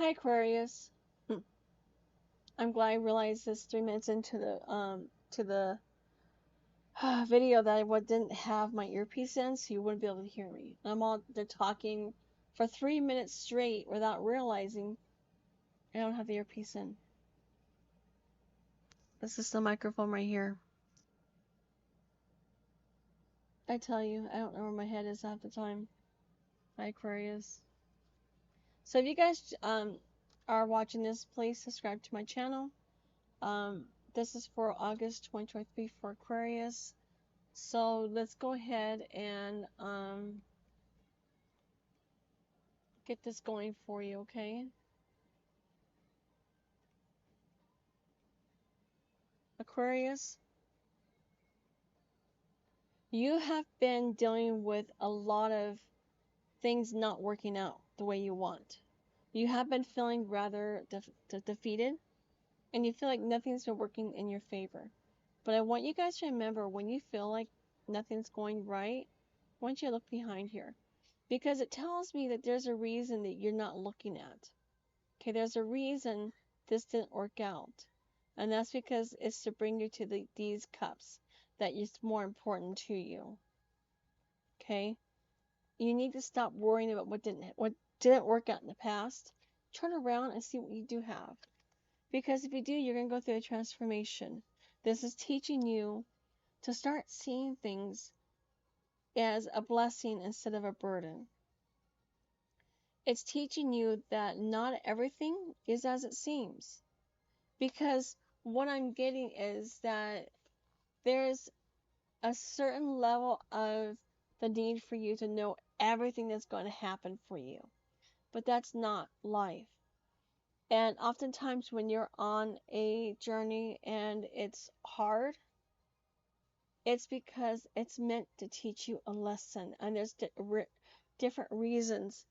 Hi Aquarius. Hmm. I'm glad I realized this 3 minutes into the video that didn't have my earpiece in, so you wouldn't be able to hear me. I'm all there talking for 3 minutes straight without realizing I don't have the earpiece in. This is the microphone right here. I tell you, I don't know where my head is half the time. Hi Aquarius. So if you guys are watching this, please subscribe to my channel. This is for August 2023 for Aquarius. So let's go ahead and get this going for you, okay? Aquarius, you have been dealing with a lot of things not working out the way you want. You have been feeling rather defeated, and you feel like nothing's been working in your favor. But I want you guys to remember, when you feel like nothing's going right, I want you to look behind here, because it tells me that there's a reason that you're not looking at. Okay, there's a reason this didn't work out. And that's because it's to bring you to these cups that is more important to you. Okay? You need to stop worrying about what didn't work out in the past. Turn around and see what you do have. Because if you do, you're going to go through a transformation. This is teaching you to start seeing things as a blessing instead of a burden. It's teaching you that not everything is as it seems. Because what I'm getting is that there's a certain level of the need for you to know everything that's going to happen for you. But that's not life. And oftentimes when you're on a journey and it's hard, it's because it's meant to teach you a lesson. And there's different reasons.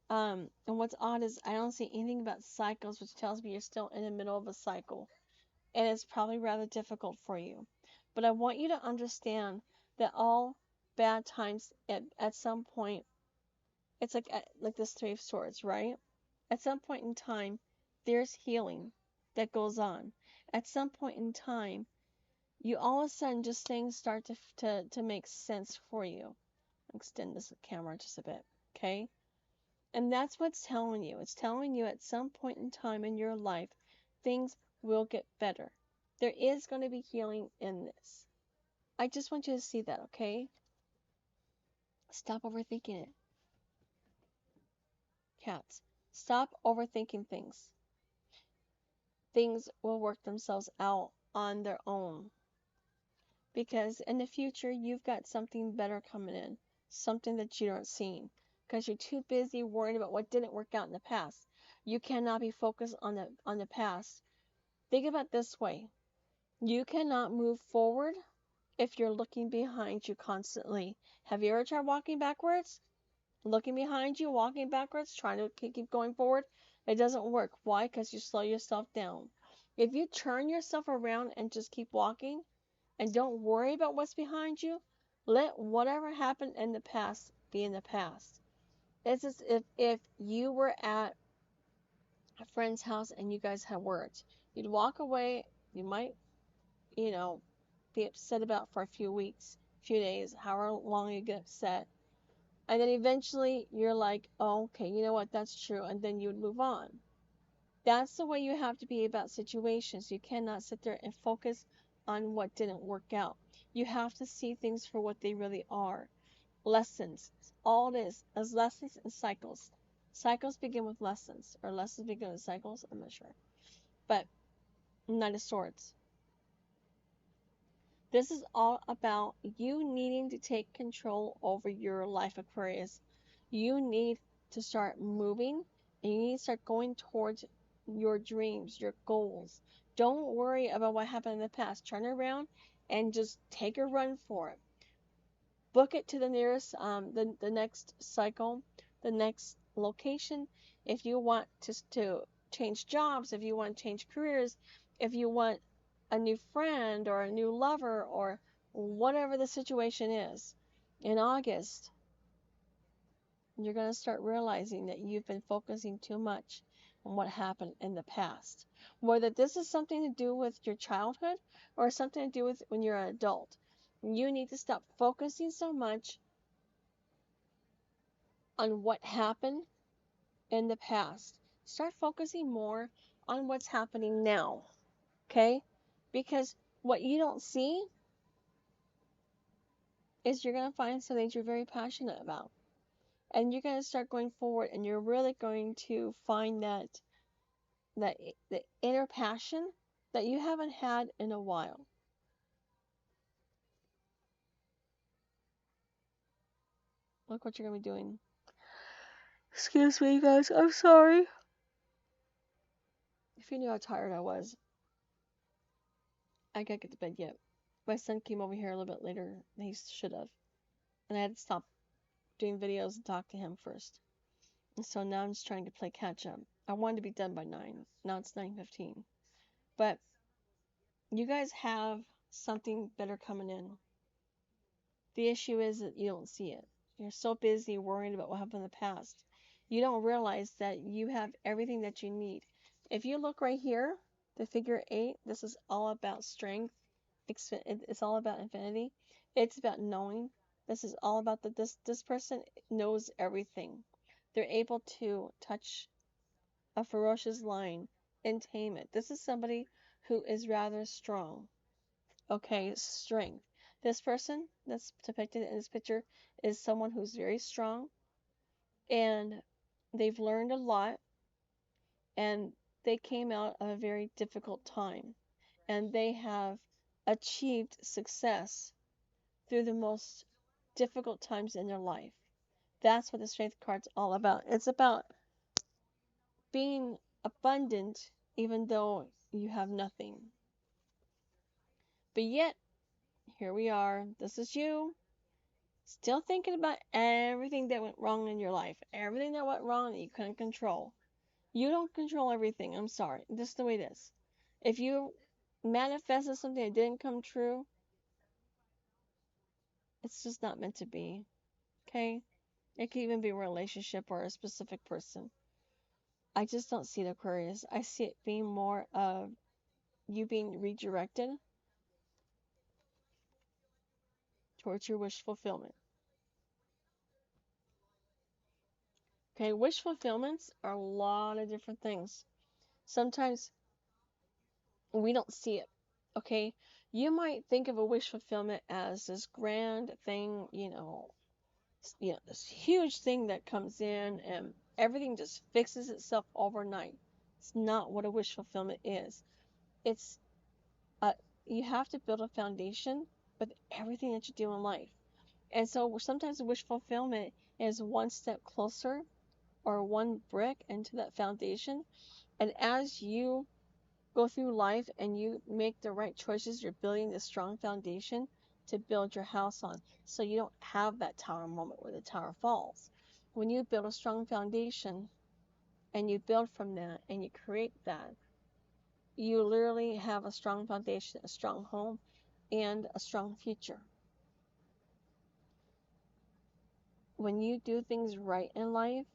And what's odd is I don't see anything about cycles, which tells me you're still in the middle of a cycle. And it's probably rather difficult for you. But I want you to understand that all bad times at some point, it's like this Three of Swords, right? At some point in time, there's healing that goes on. At some point in time, you all of a sudden just things start to make sense for you. Extend this camera just a bit, okay? And that's what's telling you. It's telling you at some point in time in your life, things will get better. There is going to be healing in this. I just want you to see that, okay? Stop overthinking it. Cats, stop overthinking things. Things will work themselves out on their own. Because in the future, you've got something better coming in. Something that you aren't seeing. Because you're too busy worrying about what didn't work out in the past. You cannot be focused on the past. Think about it this way. You cannot move forward if you're looking behind you constantly. Have you ever tried walking backwards? Looking behind you, walking backwards, trying to keep going forward? It doesn't work. Why? Because you slow yourself down. If you turn yourself around and just keep walking and don't worry about what's behind you, let whatever happened in the past be in the past. It's as if you were at a friend's house and you guys had words. You'd walk away, you might, you know, be upset about for a few weeks, few days, however long you get upset. And then eventually you're like, oh, okay, you know what, that's true. And then you would move on. That's the way you have to be about situations. You cannot sit there and focus on what didn't work out. You have to see things for what they really are. Lessons. All it is lessons and cycles. Cycles begin with lessons, or lessons begin with cycles. I'm not sure. But Knight of Swords. This is all about you needing to take control over your life, Aquarius. You need to start moving, and you need to start going towards your dreams, your goals. Don't worry about what happened in the past. Turn around and just take a run for it. Book it to the nearest, the next cycle, the next location. If you want to change jobs, if you want to change careers, if you want a new friend or a new lover or whatever the situation is, in August, you're going to start realizing that you've been focusing too much on what happened in the past. Whether this is something to do with your childhood or something to do with when you're an adult. You need to stop focusing so much on what happened in the past. Start focusing more on what's happening now. Okay? Because what you don't see is you're going to find something you're very passionate about. And you're going to start going forward and you're really going to find that the inner passion that you haven't had in a while. Look what you're going to be doing. Excuse me, guys. I'm sorry. If you knew how tired I was, I gotta get to bed yet. My son came over here a little bit later than he should have. And I had to stop doing videos and talk to him first. And so now I'm just trying to play catch up. I wanted to be done by 9. Now it's 9:15. But you guys have something better coming in. The issue is that you don't see it. You're so busy worrying about what happened in the past. You don't realize that you have everything that you need. If you look right here, the figure 8, this is all about strength. It's all about infinity. It's about knowing. This is all about this person knows everything. They're able to touch a ferocious lion and tame it. This is somebody who is rather strong. Okay, strength. This person that's depicted in this picture is someone who's very strong and they've learned a lot and they came out of a very difficult time and they have achieved success through the most difficult times in their life. That's what the strength card's all about. It's about being abundant even though you have nothing. But yet, here we are. This is you. Still thinking about everything that went wrong in your life. Everything that went wrong that you couldn't control. You don't control everything. I'm sorry. This is the way it is. If you manifested something that didn't come true, it's just not meant to be. Okay? It could even be a relationship or a specific person. I just don't see the Aquarius. I see it being more of you being redirected towards your wish fulfillment. Okay, wish fulfillments are a lot of different things. Sometimes we don't see it. Okay, you might think of a wish fulfillment as this grand thing, this huge thing that comes in and everything just fixes itself overnight. It's not what a wish fulfillment is. It's uh, you have to build a foundation with everything that you do in life. And so sometimes wish fulfillment is one step closer or one brick into that foundation. And as you go through life and you make the right choices, you're building a strong foundation to build your house on. So you don't have that tower moment where the tower falls. When you build a strong foundation and you build from that and you create that, you literally have a strong foundation, a strong home, and a strong future. When you do things right in life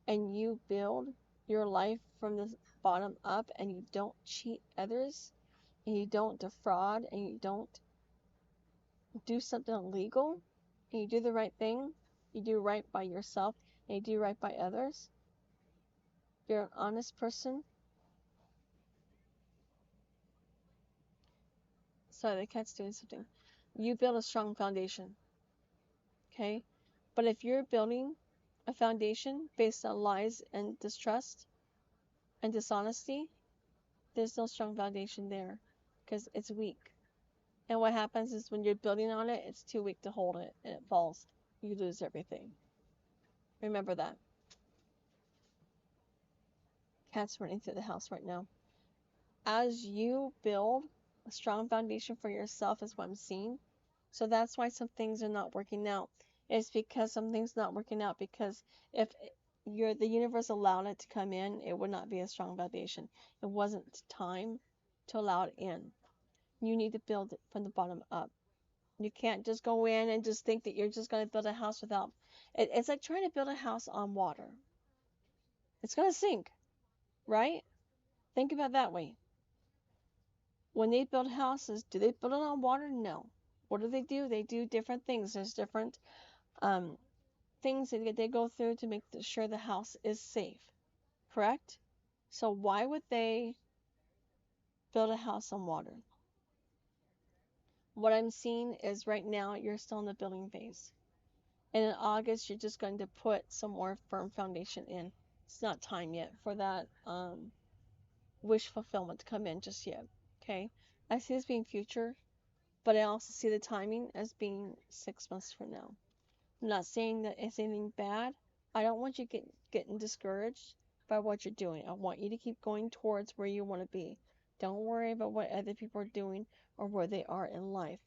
and you build your life from the bottom up and you don't cheat others and you don't defraud and you don't do something illegal and you do the right thing, you do right by yourself and you do right by others, you're an honest person. Sorry, the cat's doing something. You build a strong foundation, okay? But if you're building a foundation based on lies and distrust and dishonesty, there's no strong foundation there because it's weak. And what happens is when you're building on it, it's too weak to hold it and it falls. You lose everything. Remember that. Cat's running through the house right now. As you build a strong foundation for yourself is what I'm seeing. So that's why some things are not working out. It's because some things not working out because if the universe allowed it to come in, it would not be a strong foundation. It wasn't time to allow it in. You need to build it from the bottom up. You can't just go in and just think that you're just going to build a house without. It's like trying to build a house on water. It's going to sink. right? Think about it that way. When they build houses, do they build it on water? No. What do? They do different things. There's different um, things that they go through to make sure the house is safe, correct? So why would they build a house on water? What I'm seeing is right now you're still in the building phase. And in August, you're just going to put some more firm foundation in. It's not time yet for that wish fulfillment to come in just yet. Okay? I see this being future, but I also see the timing as being 6 months from now. I'm not saying that it's anything bad. I don't want you getting discouraged by what you're doing. I want you to keep going towards where you want to be. Don't worry about what other people are doing or where they are in life.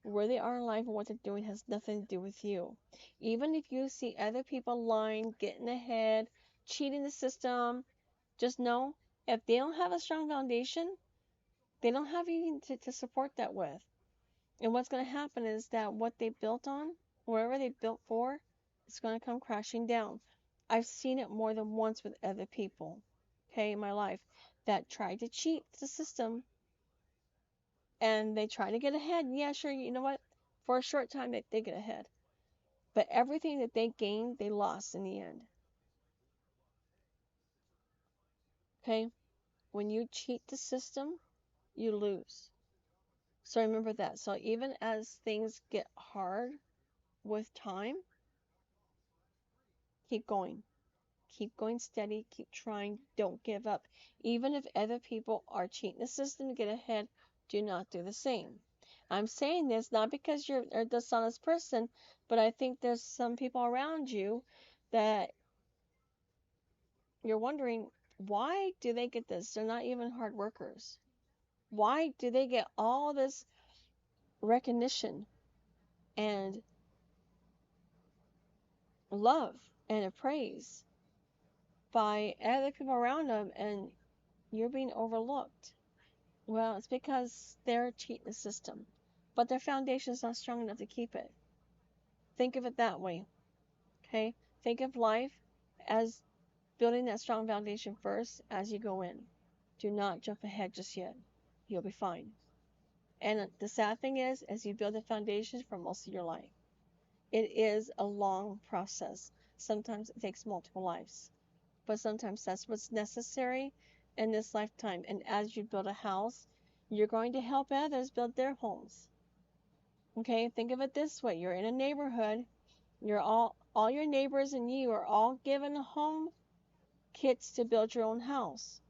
Where they are in life and what they're doing has nothing to do with you. Even if you see other people lying, getting ahead, cheating the system, just know if they don't have a strong foundation, they don't have anything to support that with. And what's going to happen is that what they built on, wherever they built for, it's going to come crashing down. I've seen it more than once with other people, okay, in my life that tried to cheat the system and they try to get ahead. Yeah, sure, you know what? For a short time, they get ahead. But everything that they gained, they lost in the end. Okay? When you cheat the system, you lose. So remember that. So even as things get hard with time, keep going. Keep going steady, keep trying, don't give up. Even if other people are cheating the system to get ahead, do not do the same. I'm saying this not because you're a dishonest person, but I think there's some people around you that you're wondering, why do they get this? They're not even hard workers. Why do they get all this recognition and love and praise by other people around them and you're being overlooked? Well, it's because they're cheating the system, but their foundation is not strong enough to keep it. Think of it that way, okay? Think of life as building that strong foundation first as you go in. Do not jump ahead just yet. You'll be fine. And the sad thing is, as you build the foundation for most of your life, it is a long process. Sometimes it takes multiple lives, but sometimes that's what's necessary in this lifetime. And as you build a house, you're going to help others build their homes. Okay, think of it this way. You're in a neighborhood. You're all your neighbors and you are all given home kits to build your own house.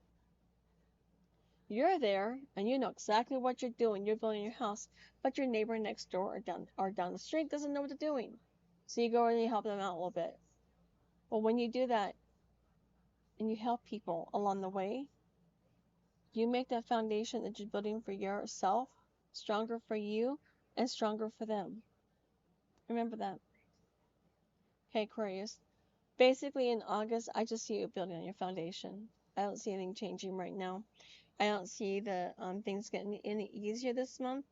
You're there and you know exactly what you're doing. You're building your house, but your neighbor next door or down the street doesn't know what they're doing. So you go and you help them out a little bit. Well, when you do that and you help people along the way, you make that foundation that you're building for yourself stronger for you and stronger for them. Remember that. Okay, Aquarius. Basically, in August, I just see you building on your foundation. I don't see anything changing right now. I don't see the things getting any easier this month,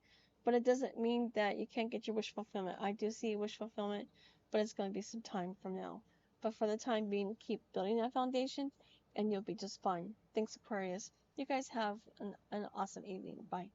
but it doesn't mean that you can't get your wish fulfillment. I do see wish fulfillment, but it's going to be some time from now. But for the time being, keep building that foundation, and you'll be just fine. Thanks, Aquarius. You guys have an awesome evening. Bye.